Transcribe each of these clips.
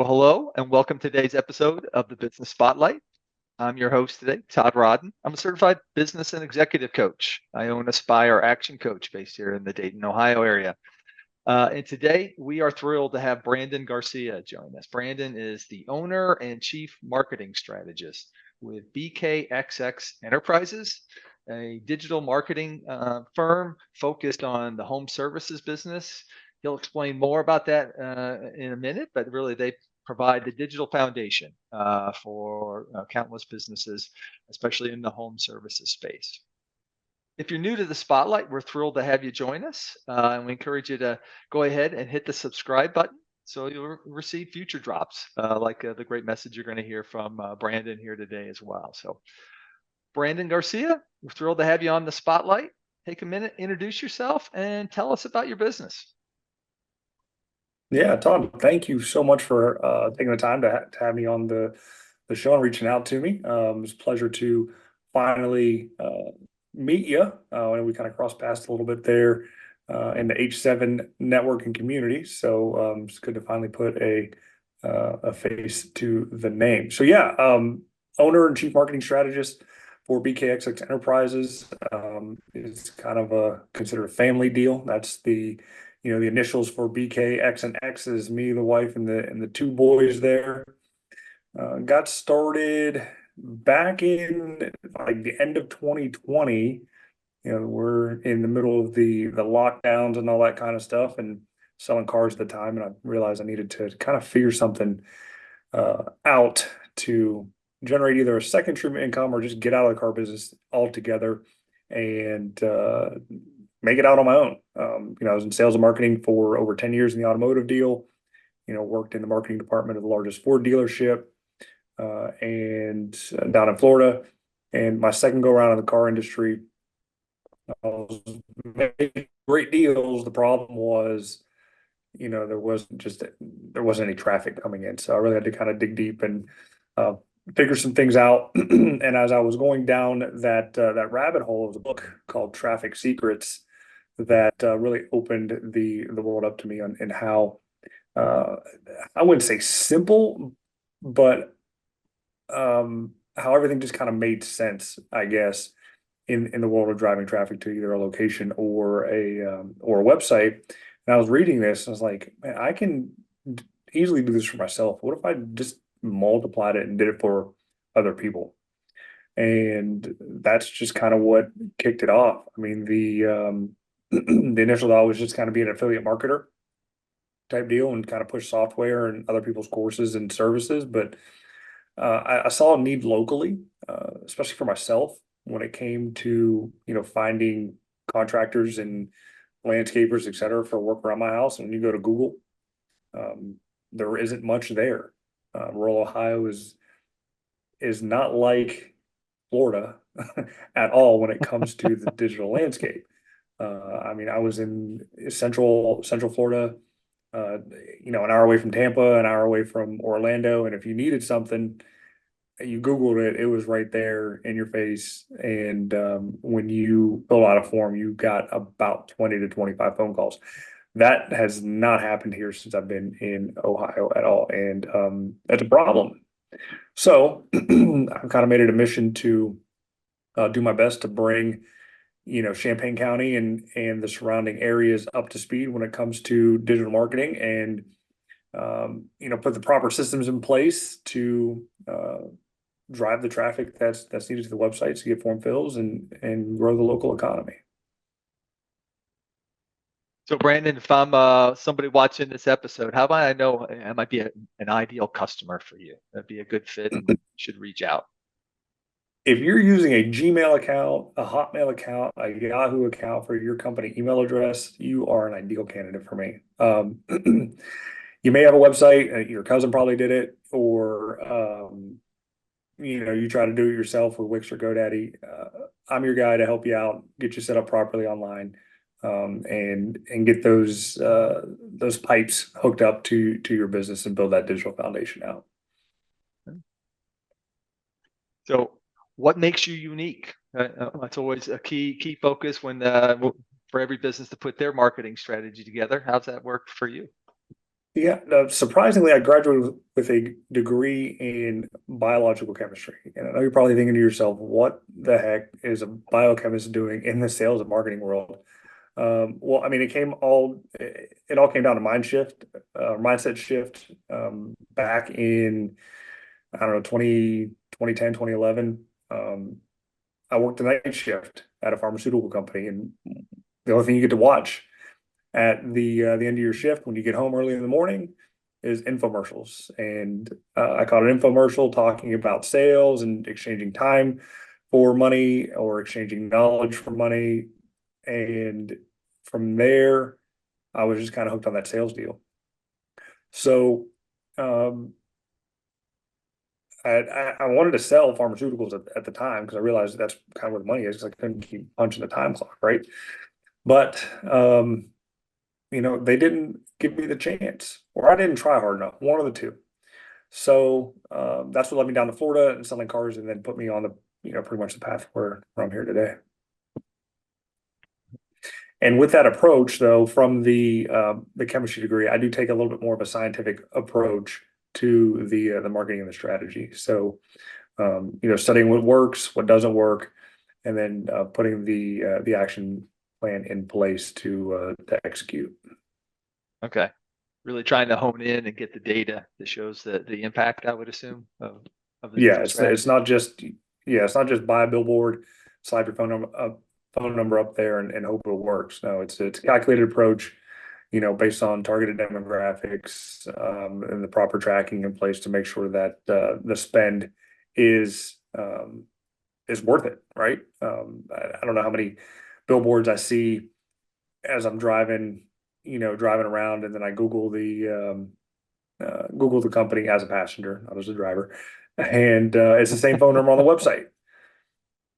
Well, hello and welcome to today's episode of the Business Spotlight. I'm your host today, Todd Rodden. I'm a certified business and executive coach. I own Aspire Action Coach based here in the Dayton, Ohio area. And today we are thrilled to have Brandon Garcia join us. Brandon is the owner and chief marketing strategist with BKXX Enterprises, a digital marketing firm focused on the home services business. He'll explain more about that in a minute, but really they provide the digital foundation for countless businesses, especially in the home services space. If you're new to the Spotlight, we're thrilled to have you join us. And we encourage you to go ahead and hit the subscribe button so you'll receive future drops, like the great message you're going to hear from Brandon here today as well. So, Brandon Garcia, we're thrilled to have you on the Spotlight. Take a minute, introduce yourself, and tell us about your business. Yeah, Todd, thank you so much for taking the time to have me on the show and reaching out to me. It's a pleasure to finally meet you. And we kind of crossed paths a little bit there in the H7 networking community. So it's good to finally put a face to the name. So yeah, owner and chief marketing strategist for BKXX Enterprises. Is kind of considered a family deal. That's the initials for BKX and X is me, the wife, and the two boys there. Got started back in like the end of 2020. We're in the middle of the lockdowns and all that kind of stuff, and selling cars at the time, and I realized I needed to kind of figure something out to generate either a second stream of income or just get out of the car business altogether and make it out on my own. I was in sales and marketing for over 10 years in the automotive deal, worked in the marketing department of the largest Ford dealership and down in Florida. And my second go around in the car industry, I was making great deals. The problem was, there wasn't any traffic coming in. So I really had to kind of dig deep and figure some things out. And as I was going down that rabbit hole of the book called Traffic Secrets, that really opened the world up to me on and how I wouldn't say simple, but how everything just kind of made sense, I guess, in the world of driving traffic to either a location or a website. And I was reading this, and I was like, man, I can easily do this for myself. What if I just multiplied it and did it for other people? And that's just kind of what kicked it off. I mean, the initial thought was just kind of be an affiliate marketer type deal and kind of push software and other people's courses and services. But I saw a need locally, especially for myself, when it came to finding contractors and landscapers, et cetera, for work around my house. And when you go to Google, there isn't much there. Rural Ohio is not like Florida at all when it comes to the digital landscape. I mean, I was in central Florida, an hour away from Tampa, an hour away from Orlando, and if you needed something, you Googled it, it was right there in your face. And when you fill out a form, you got about 20 to 25 phone calls. That has not happened here since I've been in Ohio at all, and that's a problem. So I've kind of made it a mission to do my best to bring Champaign County and the surrounding areas up to speed when it comes to digital marketing, and put the proper systems in place to drive the traffic that's needed to the websites to get form fills and grow the local economy. So, Brandon, if I'm somebody watching this episode, how might I know I might be an ideal customer for you? That'd be a good fit and should reach out. If you're using a Gmail account, a Hotmail account, a Yahoo account for your company email address, you are an ideal candidate for me. You may have a website, your cousin probably did it, or you try to do it yourself with Wix or GoDaddy. I'm your guy to help you out, get you set up properly online, and get those pipes hooked up to your business and build that digital foundation out. So, what makes you unique? That's always a key focus when for every business to put their marketing strategy together. How's that work for you? Yeah, no, surprisingly, I graduated with a degree in biological chemistry. And I know you're probably thinking to yourself, what the heck is a biochemist doing in the sales and marketing world? Well, I mean, it all came down to mindset shift, back in, I don't know, 2010, 2011. I worked the night shift at a pharmaceutical company, and the only thing you get to watch at the end of your shift when you get home early in the morning is infomercials. And I caught an infomercial talking about sales and exchanging time for money or exchanging knowledge for money. And from there, I was just kind of hooked on that sales deal. So um, I wanted to sell pharmaceuticals at the time because I realized that's kind of where the money is, because I couldn't keep punching the time clock, right? But they didn't give me the chance, or I didn't try hard enough, one of the two. So that's what led me down to Florida and selling cars, and then put me on pretty much the path where I'm here today. And with that approach, though, from the chemistry degree, I do take a little bit more of a scientific approach to the marketing and the strategy. So studying what works, what doesn't work, and then putting the action plan in place to execute. Okay. Really trying to hone in and get the data that shows the impact, I would assume, of the Yeah, different it's strategies. not just buy a billboard, slide your phone number up there, and hope it works. No, it's a calculated approach, based on targeted demographics, and the proper tracking in place to make sure that the spend is um, is worth it, right? I don't know how many billboards I see as I'm driving around, and then I Google the company as a passenger, not as a driver, and it's the same phone number on the website.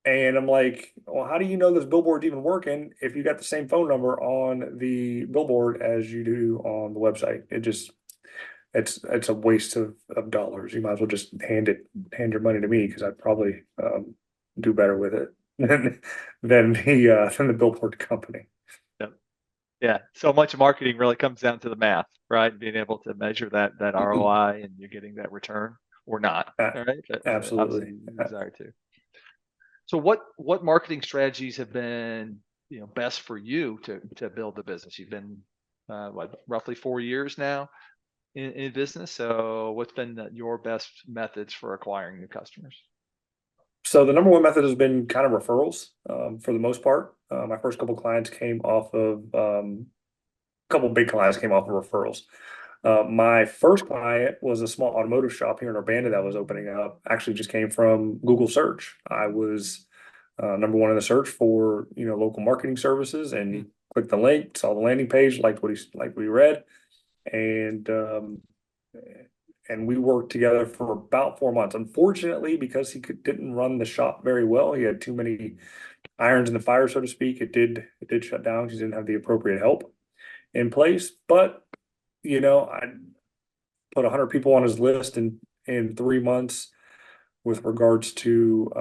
And I'm like, well, how do you know this billboard's even working if you got the same phone number on the billboard as you do on the website? It's a waste of dollars. You might as well just hand your money to me, because I'd probably do better with it than the billboard company. Yep. Yeah. So much marketing really comes down to the math, right? Being able to measure that ROI, and you're getting that return or not. All right. Obviously, Absolutely. you desire to. So what marketing strategies have been best for you to build the business? You've been roughly 4 years now in business. So what's been your best methods for acquiring new customers? So the number one method has been kind of referrals, for the most part. My first couple clients came off of a couple big clients came off of referrals. My first client was a small automotive shop here in Urbana that was opening up. Actually, just came from Google search. I was number one in the search for local marketing services, and he clicked the link, saw the landing page, liked what he read, and we worked together for about 4 months. Unfortunately, because didn't run the shop very well, he had too many irons in the fire, so to speak. It did shut down because he didn't have the appropriate help in place. But I put 100 people on his list in 3 months with regards to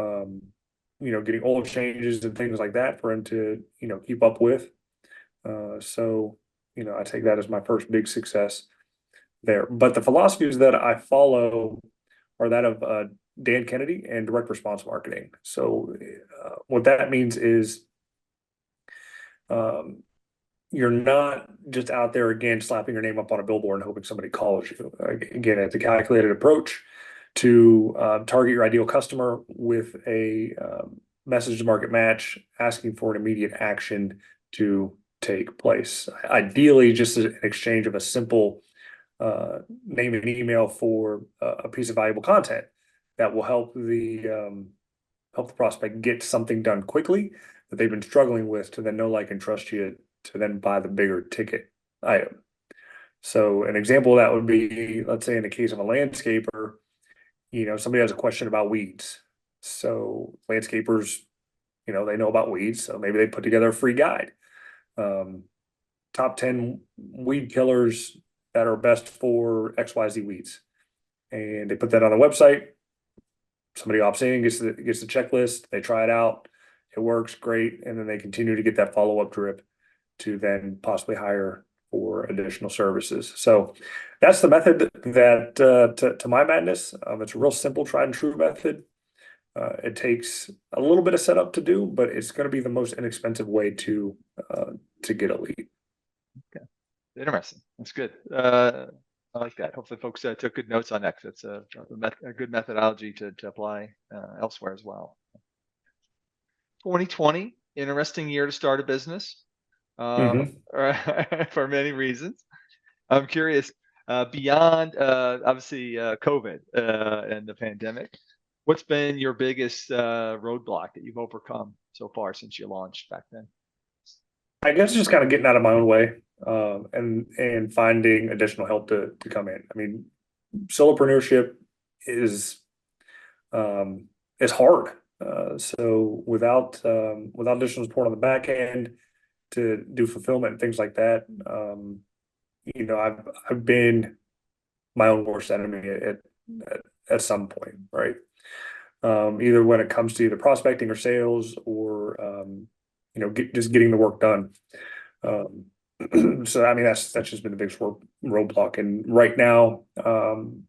getting oil changes and things like that for him to keep up with. So I take that as my first big success there. But the philosophies that I follow are that of Dan Kennedy and direct response marketing. So what that means is um, you're not just out there again slapping your name up on a billboard and hoping somebody calls you. Again, it's a calculated approach to target your ideal customer with a message to market match, asking for an immediate action to take place. Ideally, just an exchange of a simple name and email for a piece of valuable content that will help the prospect get something done quickly that they've been struggling with, to then know, like, and trust you to then buy the bigger ticket item. So an example of that would be, let's say in the case of a landscaper, somebody has a question about weeds. So landscapers, they know about weeds, so maybe they put together a free guide. Top 10 weed killers that are best for XYZ weeds. And they put that on the website. Somebody opts in, gets the checklist, they try it out, it works great, and then they continue to get that follow-up drip to then possibly hire for additional services. So that's the method that, to my madness, it's a real simple, tried and true method. It takes a little bit of setup to do, but it's going to be the most inexpensive way to get a lead. Okay. Interesting. That's good. I like that. Hopefully folks took good notes on that. 'Cause it's a good methodology to apply elsewhere as well. 2020, interesting year to start a business Mhm. for many reasons. I'm curious, beyond obviously COVID and the pandemic, what's been your biggest roadblock that you've overcome so far since you launched back then? I guess just kind of getting out of my own way, and finding additional help to come in. I mean, solopreneurship is is hard. So without additional support on the back end to do fulfillment and things like that, I've been my own worst enemy at some point, right? Either when it comes to either prospecting or sales, or just getting the work done. So I mean that's just been the biggest roadblock. And right now, I'm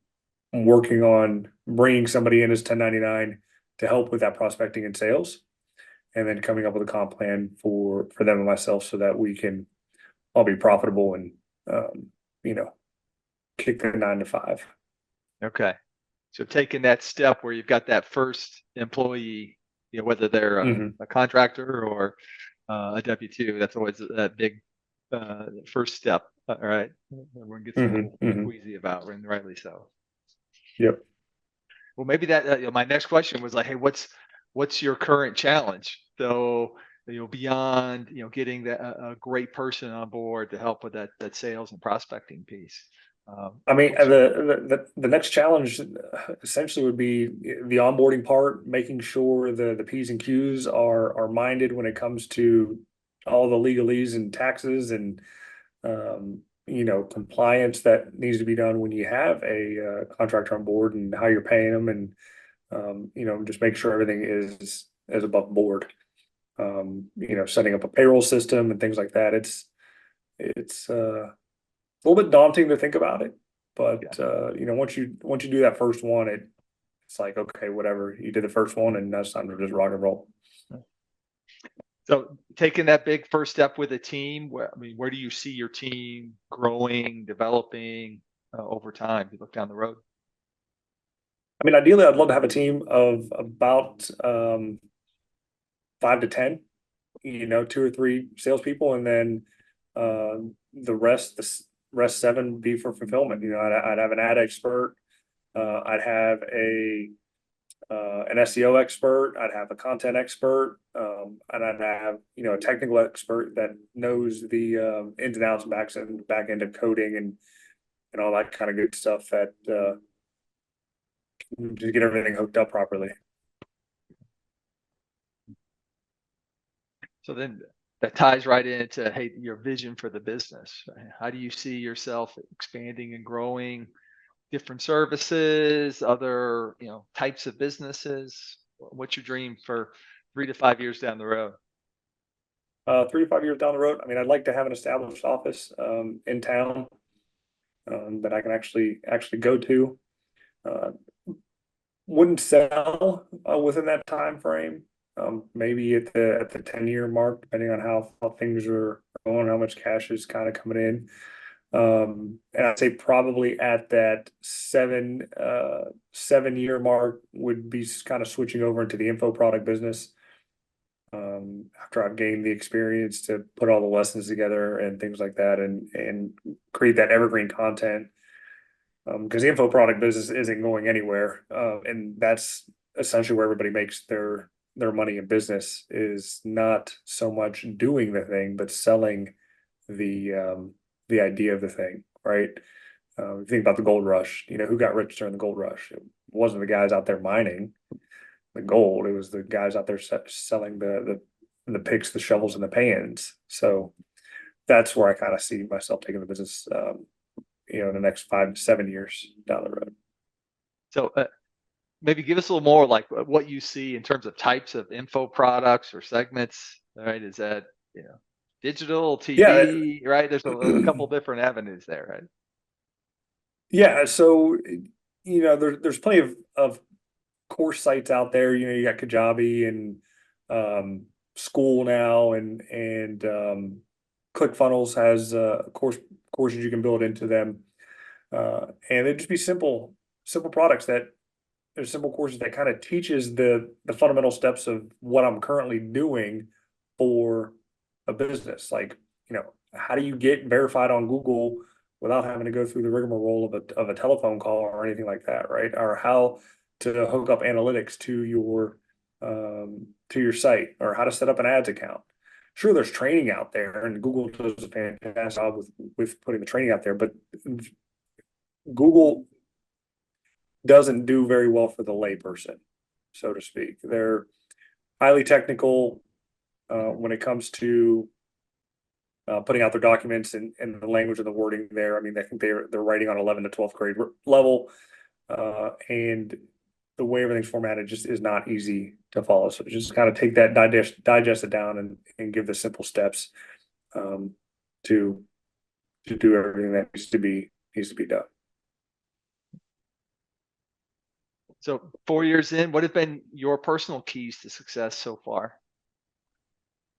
working on bringing somebody in as 1099 to help with that prospecting and sales, and then coming up with a comp plan for them and myself so that we can all be profitable and you know kick the 9 to 5. Okay. So taking that step where you've got that first employee, whether they're Mhm. a contractor or a W-2, that's always that big first step. All right. Everyone gets a Mhm. little Mhm. queasy about, and rightly so. Yep. Well, maybe that my next question was like, hey, what's your current challenge? So beyond getting a great person on board to help with that sales and prospecting piece. I mean, What's the next challenge essentially would be the onboarding part, making sure the P's and Q's are minded when it comes to all the legalese and taxes and compliance that needs to be done when you have a contractor on board, and how you're paying them, and just make sure everything is above board. Setting up a payroll system and things like that. It's a little bit daunting to think about it, but yeah. once you do that first one, it's like, okay, whatever, you did the first one, and now it's time to just rock and roll. So taking that big first step with a team, where do you see your team growing, developing over time? If you look down the road. I mean, ideally, I'd love to have a team of about 5 to 10, 2 or 3 salespeople, and then the rest 7 be for fulfillment. I'd have an ad expert, I'd have an SEO expert, I'd have a content expert, and I'd have a technical expert that knows the ins and outs and back end of coding and all that kind of good stuff that to get everything hooked up properly. So then that ties right into, hey, your vision for the business. Right? How do you see yourself expanding and growing different services, other types of businesses? What's your dream for 3 to 5 years down the road? 3 to 5 years down the road, I mean, I'd like to have an established office in town that I can actually go to. Uh, wouldn't sell within that time frame. Maybe at the 10-year mark, depending on how things are going, how much cash is kind of coming in. And I'd say probably at that 7-year mark would be kind of switching over into the info product business. After I've gained the experience to put all the lessons together and things like that, and create that evergreen content. Because the info product business isn't going anywhere, and that's essentially where everybody makes their money in business, is not so much doing the thing, but selling the idea of the thing, right? Think about the gold rush. Who got rich during the gold rush? It wasn't the guys out there mining the gold. It was the guys out there selling the picks, the shovels, and the pans. So that's where I kind of see myself taking the business, in the next 5 to 7 years down the road. So maybe give us a little more like what you see in terms of types of info products or segments. All right, is that digital, Yeah, TV, right? There's a couple different avenues there, right? yeah. So, there's plenty of course sites out there. You got Kajabi and School now, and ClickFunnels has courses you can build into them, and they'd just be simple products that there's simple courses that kind of teaches the fundamental steps of what I'm currently doing for a business. Like, how do you get verified on Google without having to go through the rigmarole of a telephone call or anything like that, right? Or how to hook up analytics to your site, or how to set up an ads account. Sure, there's training out there, and Google does a fantastic job with putting the training out there, but Google doesn't do very well for the layperson, so to speak. They're highly technical when it comes to putting out their documents and the language and the wording there. I mean, I think they're writing on 11th to 12th grade level, and the way everything's formatted just is not easy to follow. So just kind of take that, digest it down, and give the simple steps to do everything that needs to be done. So 4 years in, what have been your personal keys to success so far?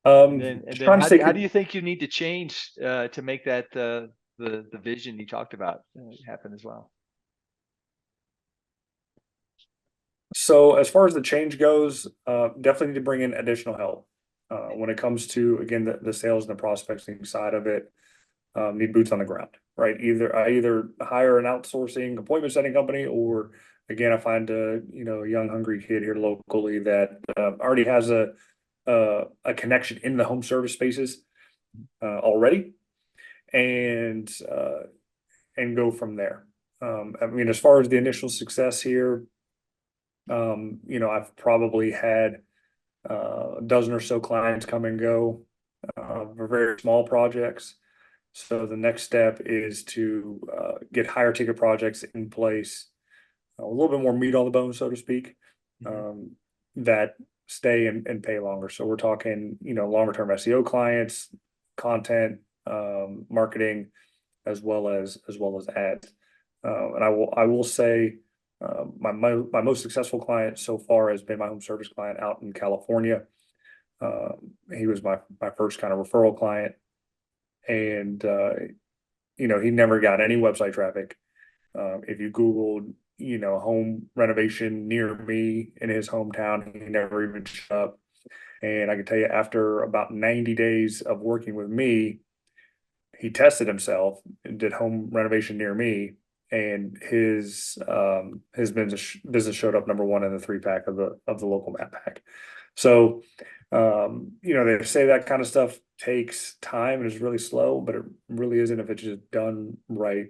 And then Trying to stay how do you think you need to change to make that the vision you talked about happen as well? So as far as the change goes, definitely need to bring in additional help. When it comes to, again, the sales and the prospecting side of it, need boots on the ground, right? I either hire an outsourcing appointment setting company, or again, I find a young hungry kid here locally that already has a connection in the home service spaces already, and go from there. I mean, as far as the initial success here, I've probably had a dozen or so clients come and go for very small projects. So the next step is to get higher ticket projects in place, a little bit more meat on the bone, so to speak, that stay and pay longer. So we're talking, longer term SEO clients, content, marketing, as well as ads. And I will say, my most successful client so far has been my home service client out in California. He was my first kind of referral client, and he never got any website traffic. If you Googled, home renovation near me in his hometown, he never even showed up. And I can tell you, after about 90 days of working with me, he tested himself and did home renovation near me, and his business showed up number one in the 3-pack of the local map pack. So, they say that kind of stuff takes time and is really slow, but it really isn't if it's just done right,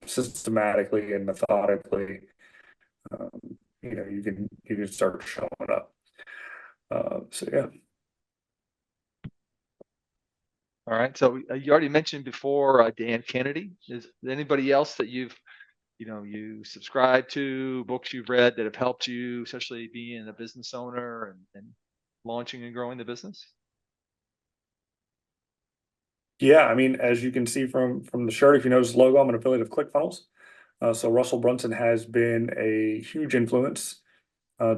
systematically and methodically. You can start showing up. So yeah. All right. So you already mentioned before Dan Kennedy. Is there anybody else that you subscribe to, books you've read that have helped you, especially being a business owner and launching and growing the business? Yeah, I mean, as you can see from the shirt, if you notice the logo, I'm an affiliate of ClickFunnels. So Russell Brunson has been a huge influence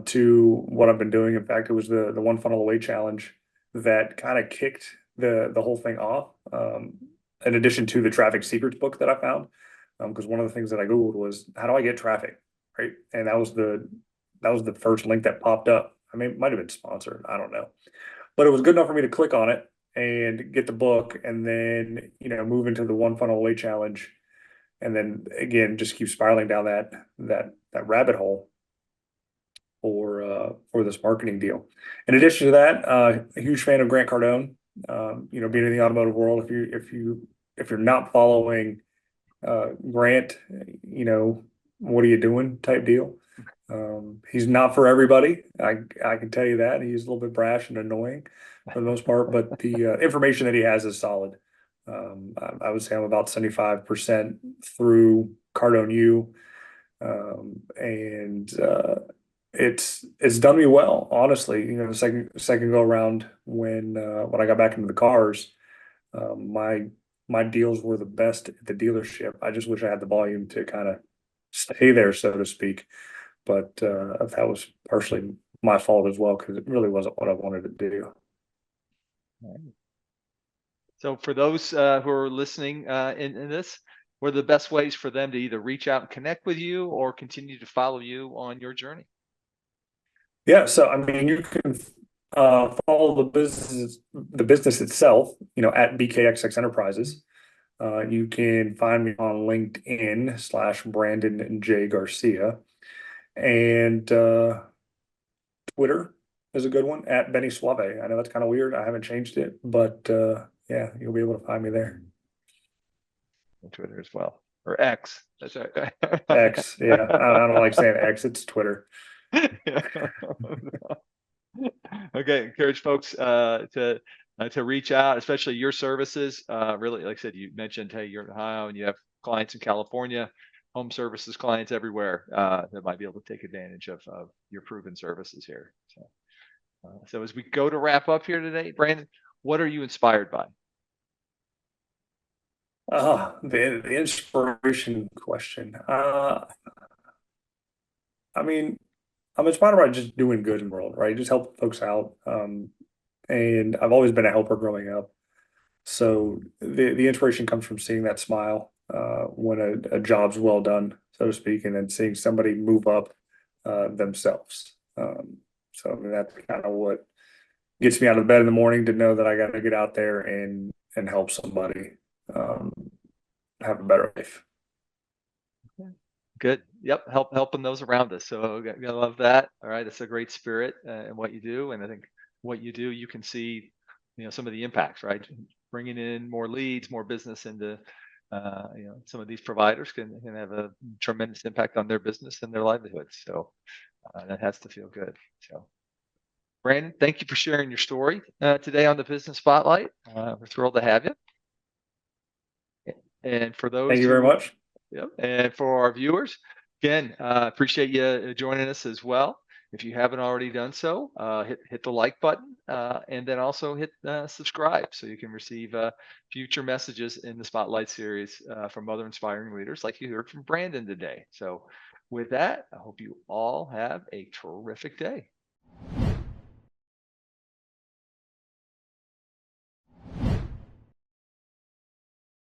to what I've been doing. In fact, it was the One Funnel Away challenge that kind of kicked the whole thing off. In addition to the traffic secrets book that I found, because one of the things that I Googled was, how do I get traffic, right? And that was the first link that popped up. I mean, it might have been sponsored, I don't know, but it was good enough for me to click on it and get the book, and then move into the One Funnel Away challenge, and then again just keep spiraling down that rabbit hole for this marketing deal. In addition to that, a huge fan of Grant Cardone. Being in the automotive world, if you're not following Grant, what are you doing type deal. He's not for everybody. I can tell you that. He's a little bit brash and annoying for the most part, but the information that he has is solid. I would say I'm about 75% through Cardone U, and It's done me well, honestly. The second go around when I got back into the cars, my deals were the best at the dealership. I just wish I had the volume to kind of stay there, so to speak. But that was partially my fault as well because it really wasn't what I wanted to do. So for those who are listening in this, what are the best ways for them to either reach out and connect with you or continue to follow you on your journey? Yeah, so I mean, you can follow the business itself, at BKXX Enterprises. You can find me on LinkedIn /Brandon J Garcia, and Twitter is a good one at Benny Suave. I know that's kind of weird. I haven't changed it, but yeah, you'll be able to find me there. On Twitter as well, or X. That's right. X, yeah. I don't like saying X. It's Twitter. Okay, encourage folks to reach out, especially your services. Really, like I said, you mentioned, hey, you're in Ohio and you have clients in California, home services clients everywhere that might be able to take advantage of your proven services here. So as we go to wrap up here today, Brandon, what are you inspired by? The inspiration question. I mean, I'm inspired by just doing good in the world, right? Just help folks out. And I've always been a helper growing up. So the inspiration comes from seeing that smile when a job's well done, so to speak, and then seeing somebody move up themselves. So I mean, that's kind of what gets me out of bed in the morning to know that I got to get out there and help somebody um, have a better life. Good. Yep. Helping those around us. So I love that. All right. It's a great spirit in what you do. And I think what you do, you can see, some of the impacts, right? Bringing in more leads, more business into, some of these providers can have a tremendous impact on their business and their livelihoods. So that has to feel good. So Brandon, thank you for sharing your story today on the Business Spotlight. We're thrilled to have you. And for Thank those you very who much. Yep. And for our viewers, again, appreciate you joining us as well. If you haven't already done so, hit the like button and then also hit subscribe so you can receive future messages in the Spotlight series from other inspiring leaders like you heard from Brandon today. So with that, I hope you all have a terrific day.